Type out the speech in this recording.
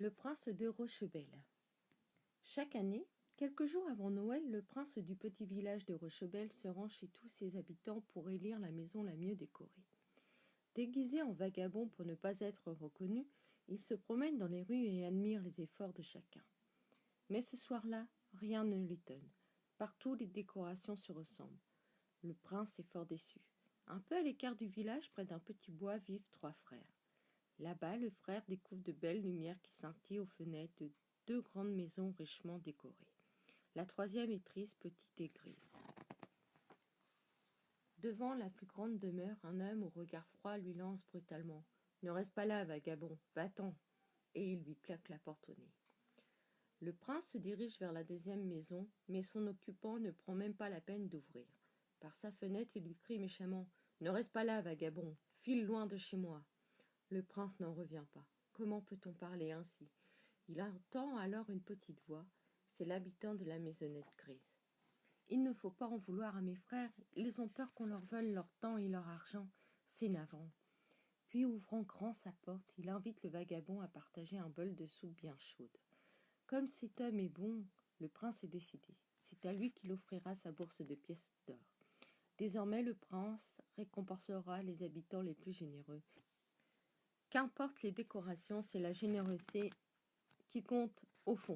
Le prince de Rochebelle. Chaque année, quelques jours avant Noël, le prince du petit village de Rochebelle se rend chez tous ses habitants pour élire la maison la mieux décorée. Déguisé en vagabond pour ne pas être reconnu, il se promène dans les rues et admire les efforts de chacun. Mais ce soir-là, rien ne l'étonne. Partout, les décorations se ressemblent. Le prince est fort déçu. Un peu à l'écart du village, près d'un petit bois, vivent 3 frères. Là-bas, le frère découvre de belles lumières qui scintillent aux fenêtres de 2 grandes maisons richement décorées. La troisième est triste, petite et grise. Devant la plus grande demeure, un homme au regard froid lui lance brutalement « Ne reste pas là, vagabond, va-t'en » et il lui claque la porte au nez. Le prince se dirige vers la deuxième maison, mais son occupant ne prend même pas la peine d'ouvrir. Par sa fenêtre, il lui crie méchamment « Ne reste pas là, vagabond, file loin de chez moi !» Le prince n'en revient pas. Comment peut-on parler ainsi? Il entend alors une petite voix. C'est l'habitant de la maisonnette grise. Il ne faut pas en vouloir à mes frères. Ils ont peur qu'on leur vole leur temps et leur argent. C'est navrant. Puis, ouvrant grand sa porte, il invite le vagabond à partager un bol de soupe bien chaude. Comme cet homme est bon, le prince est décidé. C'est à lui qu'il offrira sa bourse de pièces d'or. Désormais, le prince récompensera les habitants les plus généreux. Qu'importe les décorations, c'est la générosité qui compte au fond.